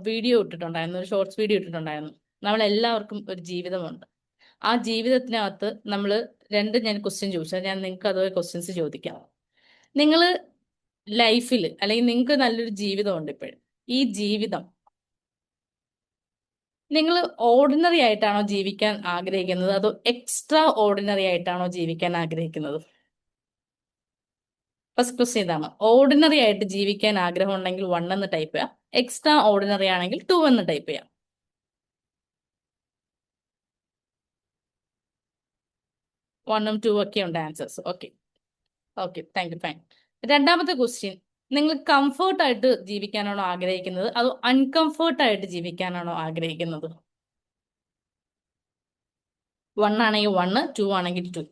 Video ഇട്ടിട്ടുണ്ടായിരുന്നു, ഒരു shorts video ഇട്ടിട്ടുണ്ടായിരുന്നു. നമ്മളെല്ലാവർക്കും ഒരു ജീവിതമുണ്ട്. ആ ജീവിതത്തിനകത്ത് നമ്മൾ ഞാൻ ക്വസ്റ്റ്യൻ ചോദിച്ചാൽ ഞാൻ നിങ്ങൾക്ക് അതേ ക്വസ്റ്റ്യൻസ് ചോദിക്കാം. നിങ്ങൾ ലൈഫിൽ അല്ലെങ്കിൽ നിങ്ങൾക്ക് നല്ലൊരു ജീവിതമുണ്ട് ഇപ്പോഴും. ഈ ജീവിതം നിങ്ങൾ ഓർഡിനറി ആയിട്ടാണോ ജീവിക്കാൻ ആഗ്രഹിക്കുന്നത്, അതോ എക്സ്ട്രാ ഓർഡിനറി ആയിട്ടാണോ ജീവിക്കാൻ ആഗ്രഹിക്കുന്നത്? ഫസ്റ്റ് ക്വസ്റ്റ്യൻ ഇതാണ്. ഓർഡിനറി ആയിട്ട് ജീവിക്കാൻ ആഗ്രഹം ഉണ്ടെങ്കിൽ 1 എന്ന് ടൈപ്പ് ചെയ്യാം. എക്സ്ട്രാ ഓർഡിനറി ആണെങ്കിൽ 2 എന്ന് ടൈപ്പ് ചെയ്യാം. 1ഉം 2 ഒക്കെ ഉണ്ട് answers. Okay okay, thank you, fine. രണ്ടാമത്തെ ക്വസ്റ്റ്യൻ, നിങ്ങൾ കംഫർട്ട് ആയിട്ട് ജീവിക്കാനാണോ ആഗ്രഹിക്കുന്നത്, അതോ അൺകംഫർട്ട് ആയിട്ട് ജീവിക്കാനാണോ ആഗ്രഹിക്കുന്നത്? 1 ആണെങ്കിൽ 1, 2 ആണെങ്കിൽ 2.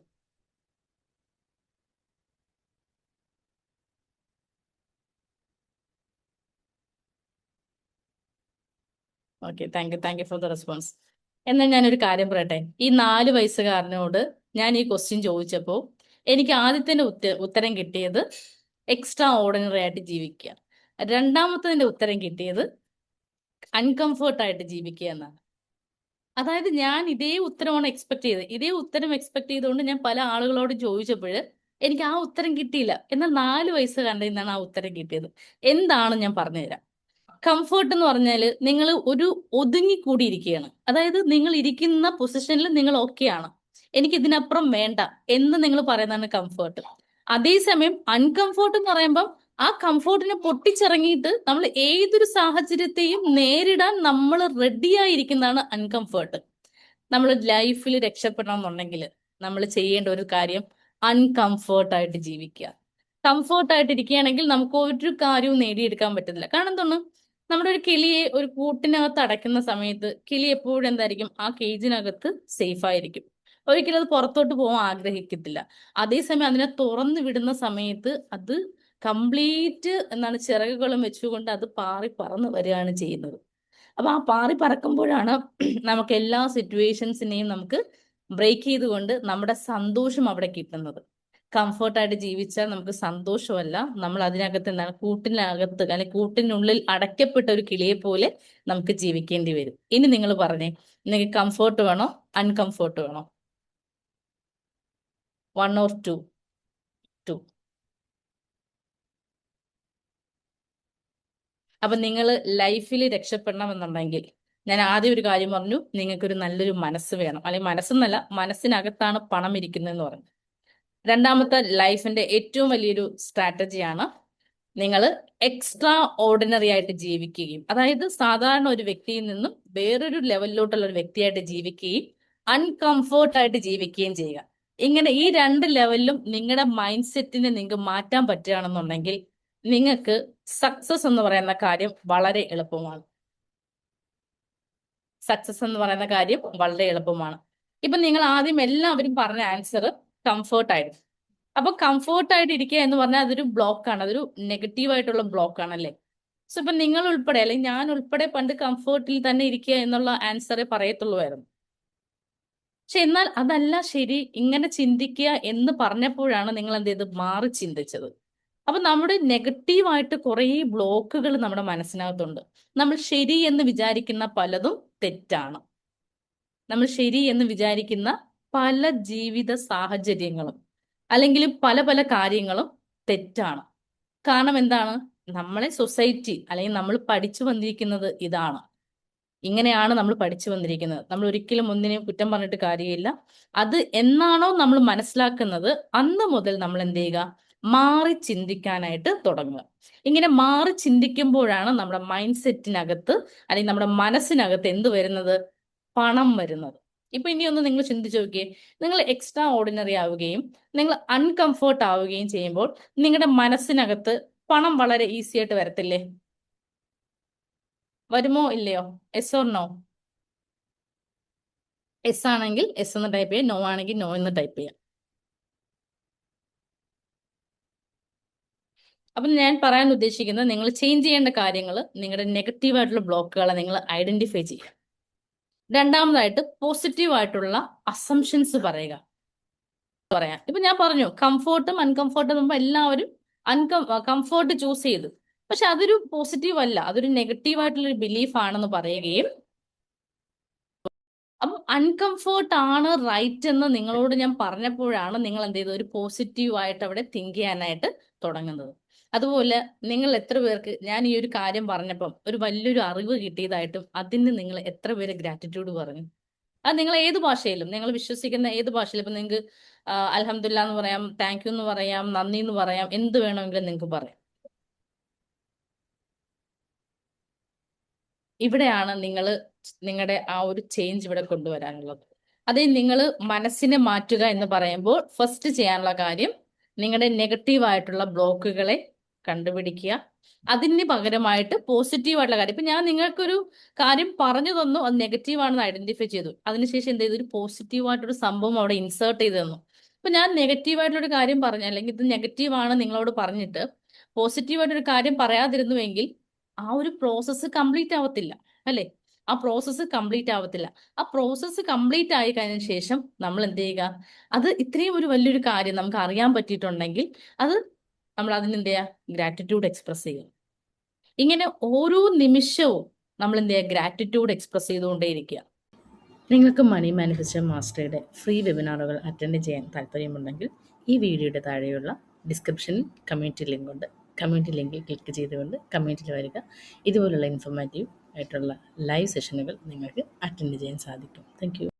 Okay, thank you for the response. എന്നാൽ ഞാനൊരു കാര്യം പറയട്ടെ. ഈ 4 വയസ്സുകാരനോട് ഞാൻ ഈ ക്വസ്റ്റ്യൻ ചോദിച്ചപ്പോൾ എനിക്ക് ആദ്യത്തിന്റെ ഉത്തരം കിട്ടിയത് എക്സ്ട്രാ ഓർഡിനറി ആയിട്ട് ജീവിക്കുക. രണ്ടാമത്തതിന്റെ ഉത്തരം കിട്ടിയത് അൺകംഫർട്ട് ആയിട്ട് ജീവിക്കുക എന്നാണ്. അതായത് ഞാൻ ഇതേ ഉത്തരമാണ് എക്സ്പെക്ട് ചെയ്തത്. ഇതേ ഉത്തരം എക്സ്പെക്ട് ചെയ്തുകൊണ്ട് ഞാൻ പല ആളുകളോട് ചോദിച്ചപ്പോൾ എനിക്ക് ആ ഉത്തരം കിട്ടിയില്ല. എന്നാൽ 4 വയസ്സുകാരൻ്റെ നിന്നാണ് ആ ഉത്തരം കിട്ടിയത്. എന്താണ് ഞാൻ പറഞ്ഞുതരാം. കംഫർട്ട് എന്ന് പറഞ്ഞാൽ നിങ്ങൾ ഒരു ഒതുങ്ങിക്കൂടി ഇരിക്കുകയാണ്. അതായത് നിങ്ങൾ ഇരിക്കുന്ന പൊസിഷനിൽ നിങ്ങൾ ഓക്കെയാണ്, എനിക്ക് ഇതിനപ്പുറം വേണ്ട എന്ന് നിങ്ങൾ പറയുന്നതാണ് കംഫർട്ട്. അതേസമയം അൺകംഫർട്ട് എന്ന് പറയുമ്പോൾ ആ കംഫർട്ടിനെ പൊട്ടിച്ചിറങ്ങിയിട്ട് നമ്മൾ ഏതൊരു സാഹചര്യത്തെയും നേരിടാൻ നമ്മൾ റെഡിയായിരിക്കുന്നതാണ് അൺകംഫർട്ട്. നമ്മൾ ലൈഫിൽ രക്ഷപ്പെടണം എന്നുണ്ടെങ്കിൽ നമ്മൾ ചെയ്യേണ്ട ഒരു കാര്യം അൺകംഫർട്ടായിട്ട് ജീവിക്കുക. കംഫർട്ടായിട്ട് ഇരിക്കുകയാണെങ്കിൽ നമുക്ക് ഒരു കാര്യവും നേടിയെടുക്കാൻ പറ്റുന്നില്ല. കാരണം എന്താണ്, നമ്മുടെ ഒരു കിളിയെ ഒരു കൂട്ടിനകത്ത് അടയ്ക്കുന്ന സമയത്ത് കിളി എപ്പോഴും എന്തായിരിക്കും, ആ കേജിനകത്ത് സേഫ് ആയിരിക്കും. ഒരിക്കലും അത് പുറത്തോട്ട് പോകാൻ ആഗ്രഹിക്കത്തില്ല. അതേസമയം അതിനെ തുറന്നു വിടുന്ന സമയത്ത് അത് കംപ്ലീറ്റ് ചിറകുകളും വെച്ചുകൊണ്ട് അത് പാറി പറന്ന് വരികയാണ് ചെയ്യുന്നത്. അപ്പൊ ആ പാറി പറക്കുമ്പോഴാണ് നമുക്ക് എല്ലാ സിറ്റുവേഷൻസിനെയും നമുക്ക് ബ്രേക്ക് ചെയ്തുകൊണ്ട് നമ്മുടെ സന്തോഷം അവിടെ കിട്ടുന്നത്. കംഫർട്ടായിട്ട് ജീവിച്ചാൽ നമുക്ക് സന്തോഷമല്ല, നമ്മൾ അതിനകത്ത് കൂട്ടിനകത്ത് അല്ലെങ്കിൽ കൂട്ടിനുള്ളിൽ അടയ്ക്കപ്പെട്ട ഒരു കിളിയെ പോലെ നമുക്ക് ജീവിക്കേണ്ടി വരും. ഇനി നിങ്ങൾ പറഞ്ഞേ, നിങ്ങൾക്ക് കംഫർട്ട് വേണോ അൺകംഫർട്ട് വേണോ? 1 or 2? 2. അപ്പൊ നിങ്ങൾ ലൈഫിൽ രക്ഷപ്പെടണമെന്നുണ്ടെങ്കിൽ ഞാൻ ആദ്യം ഒരു കാര്യം പറഞ്ഞു, നിങ്ങൾക്കൊരു നല്ലൊരു മനസ്സ് വേണം. അല്ലെങ്കിൽ മനസ്സെന്നല്ല, മനസ്സിനകത്താണ് പണം ഇരിക്കുന്നതെന്ന് പറഞ്ഞു. രണ്ടാമത്തെ ലൈഫിന്റെ ഏറ്റവും വലിയൊരു സ്ട്രാറ്റജിയാണ് നിങ്ങൾ എക്സ്ട്രാ ഓർഡിനറി ആയിട്ട് ജീവിക്കുകയും, അതായത് സാധാരണ ഒരു വ്യക്തിയിൽ നിന്നും വേറൊരു ലെവലിലോട്ടുള്ള ഒരു വ്യക്തിയായിട്ട് ജീവിക്കുകയും അൺകംഫർട്ടായിട്ട് ജീവിക്കുകയും ചെയ്യുക. ഇങ്ങനെ ഈ 2 ലെവലിലും നിങ്ങളുടെ മൈൻഡ് സെറ്റിനെ നിങ്ങൾക്ക് മാറ്റാൻ പറ്റുകയാണെന്നുണ്ടെങ്കിൽ നിങ്ങൾക്ക് സക്സസ് എന്ന് പറയുന്ന കാര്യം വളരെ എളുപ്പമാണ്. സക്സസ് എന്ന് പറയുന്ന കാര്യം വളരെ എളുപ്പമാണ്. ഇപ്പൊ നിങ്ങൾ ആദ്യം എല്ലാവരും പറഞ്ഞ ആൻസർ കംഫർട്ട് ആയിരുന്നു. അപ്പൊ കംഫർട്ട് ആയിട്ട് ഇരിക്കുക എന്ന് പറഞ്ഞാൽ അതൊരു ബ്ലോക്കാണ്, അതൊരു നെഗറ്റീവ് ആയിട്ടുള്ള ബ്ലോക്ക് ആണല്ലേ. സോ ഇപ്പൊ നിങ്ങൾ ഉൾപ്പെടെ അല്ലെങ്കിൽ ഞാൻ ഉൾപ്പെടെ പണ്ട് കംഫർട്ടിൽ തന്നെ ഇരിക്കുക എന്നുള്ള ആൻസറേ പറയത്തുള്ളൂമായിരുന്നു. പക്ഷെ എന്നാൽ അതല്ല ശരി, ഇങ്ങനെ ചിന്തിക്കുക എന്ന് പറഞ്ഞപ്പോഴാണ് നിങ്ങൾ എന്ത് ചെയ്ത് മാറി ചിന്തിച്ചത്. അപ്പൊ നമ്മുടെ നെഗറ്റീവായിട്ട് കുറേ ബ്ലോക്കുകൾ നമ്മുടെ മനസ്സിനകത്തുണ്ട്. നമ്മൾ ശരി എന്ന് വിചാരിക്കുന്ന പലതും തെറ്റാണ്. നമ്മൾ ശരി എന്ന് വിചാരിക്കുന്ന പല ജീവിത സാഹചര്യങ്ങളും അല്ലെങ്കിൽ പല പല കാര്യങ്ങളും തെറ്റാണ്. കാരണം എന്താണ്, നമ്മളെ സൊസൈറ്റി അല്ലെങ്കിൽ നമ്മൾ പഠിച്ചു വന്നിരിക്കുന്നത് ഇതാണ്. ഇങ്ങനെയാണ് നമ്മൾ പഠിച്ചു വന്നിരിക്കുന്നത്. നമ്മൾ ഒരിക്കലും ഒന്നിനെയും കുറ്റം പറഞ്ഞിട്ട് കാര്യമില്ല. അത് എന്നാണോ നമ്മൾ മനസ്സിലാക്കുന്നത് അന്ന് മുതൽ നമ്മൾ എന്ത് ചെയ്യുക, മാറി ചിന്തിക്കാനായിട്ട് തുടങ്ങുക. ഇങ്ങനെ മാറി ചിന്തിക്കുമ്പോഴാണ് നമ്മുടെ മൈൻഡ് സെറ്റിനകത്ത് അല്ലെങ്കിൽ നമ്മുടെ മനസ്സിനകത്ത് എന്ത് വരുന്നത്, പണം വരുന്നത്. ഇപ്പൊ ഇനി ഒന്ന് നിങ്ങൾ ചിന്തിച്ചു നോക്കിയേ, നിങ്ങൾ എക്സ്ട്രാ ഓർഡിനറി ആവുകയും നിങ്ങൾ അൺകംഫർട്ട് ആവുകയും ചെയ്യുമ്പോൾ നിങ്ങളുടെ മനസ്സിനകത്ത് പണം വളരെ ഈസി ആയിട്ട് വരത്തില്ലേ? വരുമോ ഇല്ലയോ? Yes or no? എസ് ആണെങ്കിൽ എസ് എന്ന് ടൈപ്പ് ചെയ്യാം, നോ ആണെങ്കിൽ നോ എന്ന് ടൈപ്പ് ചെയ്യാം. അപ്പൊ ഞാൻ പറയാൻ ഉദ്ദേശിക്കുന്നത്, നിങ്ങൾ ചേഞ്ച് ചെയ്യേണ്ട കാര്യങ്ങൾ, നിങ്ങളുടെ നെഗറ്റീവ് ആയിട്ടുള്ള ബ്ലോക്കുകളെ നിങ്ങൾ ഐഡന്റിഫൈ ചെയ്യുക. രണ്ടാമതായിട്ട് പോസിറ്റീവ് ആയിട്ടുള്ള അസംഷൻസ് പറയുക. ഇപ്പൊ ഞാൻ പറഞ്ഞു കംഫോർട്ടും അൺകംഫോർട്ടും മുമ്പ് എല്ലാവരും കംഫോർട്ട് ചൂസ് ചെയ്തു. പക്ഷെ അതൊരു പോസിറ്റീവ് അല്ല, അതൊരു നെഗറ്റീവ് ആയിട്ടുള്ള ബിലീഫ് ആണെന്ന് പറയുകയും, അപ്പം അൺകംഫേർട്ട് ആണ് റൈറ്റ് എന്ന് നിങ്ങളോട് ഞാൻ പറഞ്ഞപ്പോഴാണ് നിങ്ങൾ എന്ത് ചെയ്തത്, ഒരു പോസിറ്റീവ് ആയിട്ട് അവിടെ തിങ്ക് ചെയ്യാനായിട്ട് തുടങ്ങുന്നത്. അതുപോലെ നിങ്ങൾ എത്ര പേർക്ക് ഞാൻ ഈ ഒരു കാര്യം പറഞ്ഞപ്പം ഒരു വലിയൊരു അറിവ് കിട്ടിയതായിട്ടും അതിന് നിങ്ങൾ എത്ര പേര് ഗ്രാറ്റിറ്റ്യൂഡ് പറഞ്ഞു? അത് നിങ്ങൾ ഏത് ഭാഷയിലും, നിങ്ങൾ വിശ്വസിക്കുന്ന ഏത് ഭാഷയിലും, ഇപ്പൊ നിങ്ങൾക്ക് അൽഹംദുലില്ലാ എന്ന് പറയാം, താങ്ക് യു എന്ന് പറയാം, നന്ദി എന്ന് പറയാം, എന്ത് വേണമെങ്കിലും നിങ്ങൾക്ക് പറയാം. ഇവിടെയാണ് നിങ്ങൾ നിങ്ങളുടെ ആ ഒരു ചേഞ്ച് ഇവിടെ കൊണ്ടുവരാനുള്ളത്. അതേ നിങ്ങൾ മനസ്സിനെ മാറ്റുക എന്ന് പറയുമ്പോൾ ഫസ്റ്റ് ചെയ്യാനുള്ള കാര്യം നിങ്ങളുടെ നെഗറ്റീവ് ആയിട്ടുള്ള ബ്ലോക്കുകളെ കണ്ടുപിടിക്കുക. അതിന് പകരമായിട്ട് പോസിറ്റീവ് ആയിട്ടുള്ള കാര്യം, ഇപ്പൊ ഞാൻ നിങ്ങൾക്കൊരു കാര്യം പറഞ്ഞു തന്നു, അത് നെഗറ്റീവ് ആണെന്ന് ഐഡന്റിഫൈ ചെയ്തു, അതിനുശേഷം എന്ത് ചെയ്തു, ഒരു പോസിറ്റീവ് ആയിട്ടൊരു സംഭവം അവിടെ ഇൻസേർട്ട് ചെയ്ത് തന്നു. ഇപ്പൊ ഞാൻ നെഗറ്റീവ് ആയിട്ടുള്ള ഒരു കാര്യം പറഞ്ഞു, അല്ലെങ്കിൽ ഇത് നെഗറ്റീവ് ആണ് നിങ്ങളോട് പറഞ്ഞിട്ട് പോസിറ്റീവ് ആയിട്ടൊരു കാര്യം പറയാതിരുന്നുവെങ്കിൽ ആ ഒരു പ്രോസസ്സ് കംപ്ലീറ്റ് ആവത്തില്ല, അല്ലേ? ആ പ്രോസസ്സ് കംപ്ലീറ്റ് ആവത്തില്ല. ആ പ്രോസസ്സ് കംപ്ലീറ്റ് ആയി കഴിഞ്ഞ ശേഷം നമ്മൾ എന്ത് ചെയ്യുക, അത് ഇത്രയും ഒരു വലിയൊരു കാര്യം നമുക്ക് അറിയാൻ പറ്റിയിട്ടുണ്ടെങ്കിൽ അത് നമ്മൾ അതിന് എന്ത് ചെയ്യുക, ഗ്രാറ്റിറ്റ്യൂഡ് എക്സ്പ്രസ് ചെയ്യുക. ഇങ്ങനെ ഓരോ നിമിഷവും നമ്മൾ എന്ത് ചെയ്യുക, ഗ്രാറ്റിറ്റ്യൂഡ് എക്സ്പ്രസ് ചെയ്തുകൊണ്ടേയിരിക്കുക. നിങ്ങൾക്ക് മണി മാനിഫെസ്റ്റോ മാസ്റ്ററുടെ ഫ്രീ വെബിനാറുകൾ അറ്റൻഡ് ചെയ്യാൻ താല്പര്യമുണ്ടെങ്കിൽ ഈ വീഡിയോയുടെ താഴെയുള്ള ഡിസ്ക്രിപ്ഷനിൽ കമ്മ്യൂണിറ്റി ലിങ്ക് ഉണ്ട്. കമ്മ്യൂണിറ്റി ലിങ്കിൽ ക്ലിക്ക് ചെയ്തുകൊണ്ട് കമ്മ്യൂണിറ്റിയിൽ വരിക. ഇതുപോലുള്ള ഇൻഫോർമേറ്റീവ് ആയിട്ടുള്ള ലൈവ് സെഷനുകൾ നിങ്ങൾക്ക് അറ്റൻഡ് ചെയ്യാൻ സാധിക്കും. Thank you.